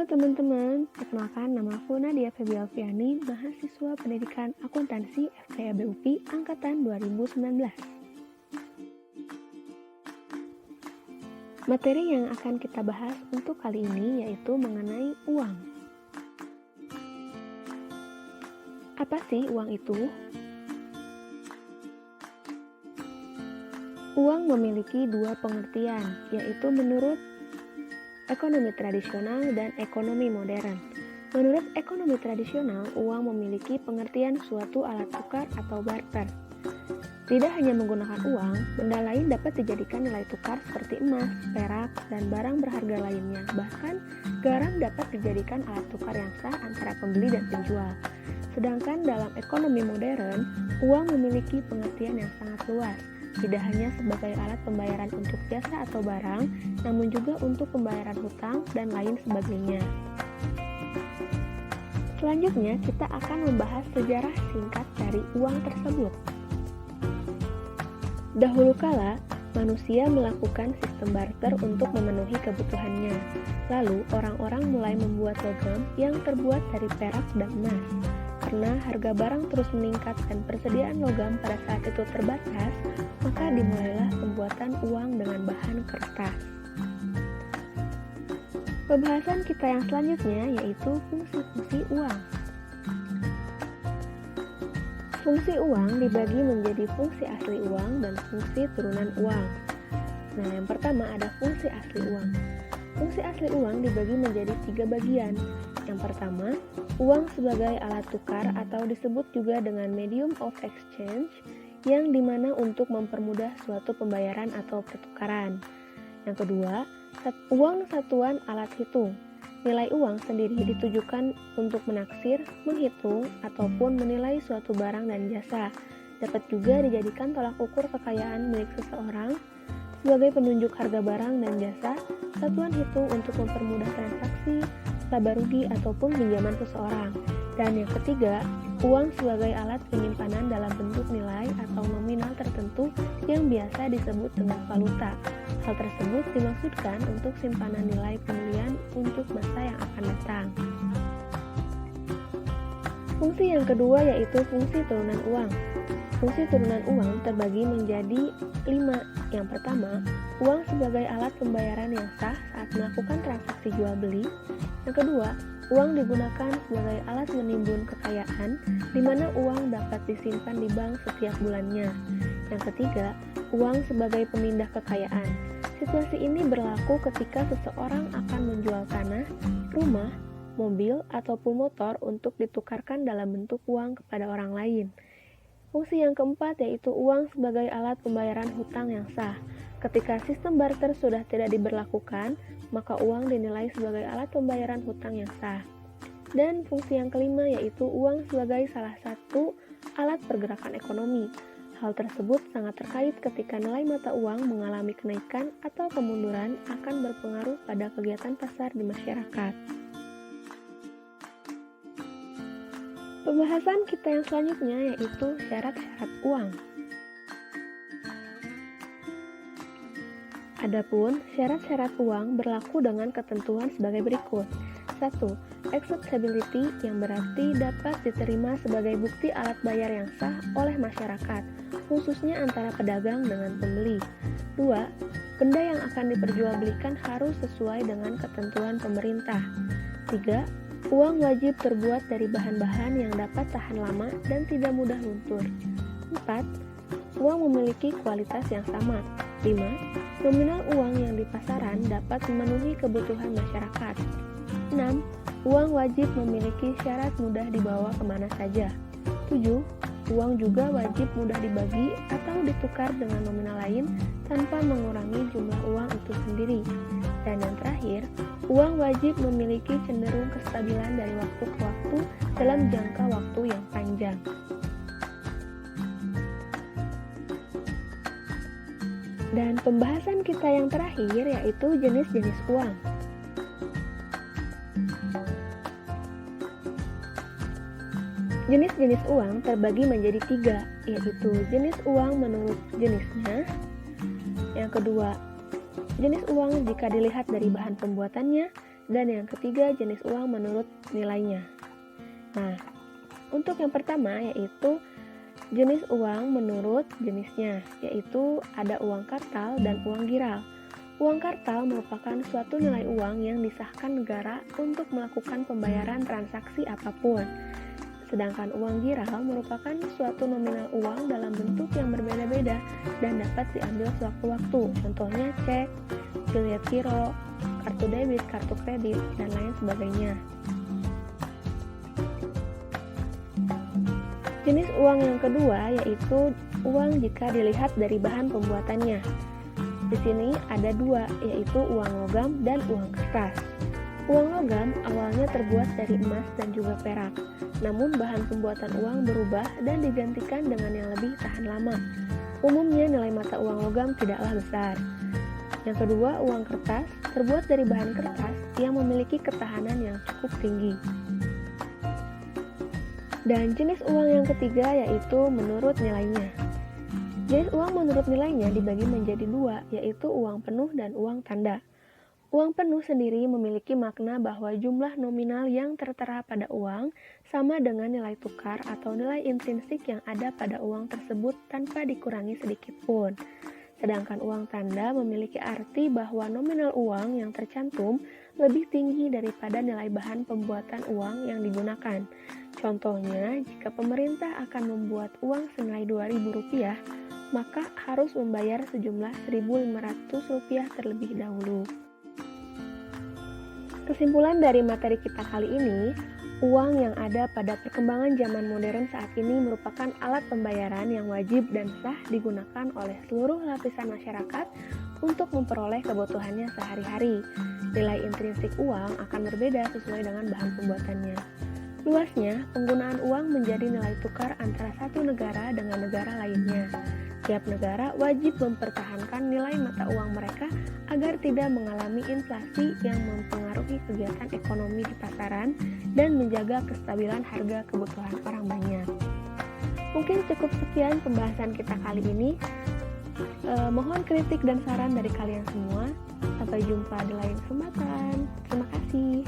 Halo teman-teman, perkenalkan nama aku Nadia Febi Alfiani, mahasiswa pendidikan akuntansi FKIB UPI angkatan 2019. Materi yang akan kita bahas untuk kali ini yaitu mengenai uang. Apa sih uang itu? Uang memiliki dua pengertian, yaitu menurut ekonomi tradisional dan ekonomi modern. Menurut ekonomi tradisional, uang memiliki pengertian suatu alat tukar atau barter. Tidak hanya menggunakan uang, benda lain dapat dijadikan nilai tukar seperti emas, perak, dan barang berharga lainnya. Bahkan, garam dapat dijadikan alat tukar yang sah antara pembeli dan penjual. Sedangkan dalam ekonomi modern, uang memiliki pengertian yang sangat luas. Tidak hanya sebagai alat pembayaran untuk jasa atau barang, namun juga untuk pembayaran hutang dan lain sebagainya. Selanjutnya, kita akan membahas sejarah singkat dari uang tersebut. Dahulu kala, manusia melakukan sistem barter untuk memenuhi kebutuhannya. Lalu, orang-orang mulai membuat logam yang terbuat dari perak dan emas. Karena harga barang terus meningkat dan persediaan logam pada saat itu terbatas, maka dimulailah pembuatan uang dengan bahan kertas. Pembahasan kita yang selanjutnya yaitu fungsi-fungsi uang. Fungsi uang dibagi menjadi fungsi asli uang dan fungsi turunan uang. Nah, yang pertama ada fungsi asli uang. Fungsi asli uang dibagi menjadi 3 bagian. Yang pertama, uang sebagai alat tukar atau disebut juga dengan medium of exchange, yang dimana untuk mempermudah suatu pembayaran atau pertukaran. Yang kedua, uang satuan alat hitung. Nilai uang sendiri ditujukan untuk menaksir, menghitung, ataupun menilai suatu barang dan jasa. Dapat juga dijadikan tolak ukur kekayaan milik seseorang. Sebagai penunjuk harga barang dan jasa, satuan hitung untuk mempermudah transaksi, laba rugi, ataupun pinjaman seseorang. Dan yang ketiga, uang sebagai alat penyimpanan dalam bentuk nilai atau nominal tertentu yang biasa disebut dengan valuta. Hal tersebut dimaksudkan untuk simpanan nilai pembelian untuk masa yang akan datang. Fungsi yang kedua yaitu fungsi turunan uang. Fungsi turunan uang terbagi menjadi 5. Yang pertama, uang sebagai alat pembayaran yang sah saat melakukan transaksi jual beli. Yang kedua, uang digunakan sebagai alat menimbun kekayaan, di mana uang dapat disimpan di bank setiap bulannya. Yang ketiga, uang sebagai pemindah kekayaan. Situasi ini berlaku ketika seseorang akan menjual tanah, rumah, mobil, ataupun motor untuk ditukarkan dalam bentuk uang kepada orang lain. Fungsi yang keempat yaitu uang sebagai alat pembayaran hutang yang sah. Ketika sistem barter sudah tidak diberlakukan, maka uang dinilai sebagai alat pembayaran hutang yang sah. Dan fungsi yang kelima yaitu uang sebagai salah satu alat pergerakan ekonomi. Hal tersebut sangat terkait ketika nilai mata uang mengalami kenaikan atau kemunduran akan berpengaruh pada kegiatan pasar di masyarakat. Pembahasan kita yang selanjutnya yaitu syarat-syarat uang. Adapun syarat-syarat uang berlaku dengan ketentuan sebagai berikut. 1. Acceptability, yang berarti dapat diterima sebagai bukti alat bayar yang sah oleh masyarakat, khususnya antara pedagang dengan pembeli. 2. Benda yang akan diperjualbelikan harus sesuai dengan ketentuan pemerintah. 3. Uang wajib terbuat dari bahan-bahan yang dapat tahan lama dan tidak mudah luntur. 4. Uang memiliki kualitas yang sama. 5. Nominal uang yang di pasaran dapat memenuhi kebutuhan masyarakat. 6. Uang wajib memiliki syarat mudah dibawa kemana saja. 7. Uang juga wajib mudah dibagi atau ditukar dengan nominal lain tanpa mengurangi jumlah uang itu sendiri. Dan yang terakhir, uang wajib memiliki cenderung kestabilan dari waktu ke waktu dalam jangka waktu yang panjang. Dan pembahasan kita yang terakhir yaitu jenis-jenis uang. Jenis-jenis uang terbagi menjadi 3, yaitu jenis uang menurut jenisnya. Yang kedua, jenis uang jika dilihat dari bahan pembuatannya. Dan yang ketiga, jenis uang menurut nilainya. Nah, untuk yang pertama yaitu jenis uang menurut jenisnya, yaitu ada uang kartal dan uang giral. Uang kartal merupakan suatu nilai uang yang disahkan negara untuk melakukan pembayaran transaksi apapun. Sedangkan uang giral merupakan suatu nominal uang dalam bentuk yang berbeda-beda dan dapat diambil sewaktu-waktu. Contohnya cek, bilet giro, kartu debit, kartu kredit, dan lain sebagainya. Jenis uang yang kedua yaitu uang jika dilihat dari bahan pembuatannya. Di sini ada dua, yaitu uang logam dan uang kertas. Uang logam awalnya terbuat dari emas dan juga perak, namun bahan pembuatan uang berubah dan digantikan dengan yang lebih tahan lama. Umumnya nilai mata uang logam tidaklah besar. Yang kedua, uang kertas terbuat dari bahan kertas yang memiliki ketahanan yang cukup tinggi. Dan jenis uang yang ketiga yaitu menurut nilainya. Jenis uang menurut nilainya dibagi menjadi dua, yaitu uang penuh dan uang tanda. Uang penuh sendiri memiliki makna bahwa jumlah nominal yang tertera pada uang sama dengan nilai tukar atau nilai intrinsik yang ada pada uang tersebut tanpa dikurangi sedikit pun. Sedangkan uang tanda memiliki arti bahwa nominal uang yang tercantum lebih tinggi daripada nilai bahan pembuatan uang yang digunakan. Contohnya, jika pemerintah akan membuat uang senilai Rp2.000, maka harus membayar sejumlah Rp1.500 terlebih dahulu. Kesimpulan dari materi kita kali ini, uang yang ada pada perkembangan zaman modern saat ini merupakan alat pembayaran yang wajib dan sah digunakan oleh seluruh lapisan masyarakat untuk memperoleh kebutuhannya sehari-hari. Nilai intrinsik uang akan berbeda sesuai dengan bahan pembuatannya. Luasnya, penggunaan uang menjadi nilai tukar antara satu negara dengan negara lainnya. Tiap negara wajib mempertahankan nilai mata uang mereka agar tidak mengalami inflasi yang mempengaruhi kegiatan ekonomi di pasaran dan menjaga kestabilan harga kebutuhan orang banyak. Mungkin cukup sekian pembahasan kita kali ini. Mohon kritik dan saran dari kalian semua. Sampai jumpa di lain kesempatan. Terima kasih.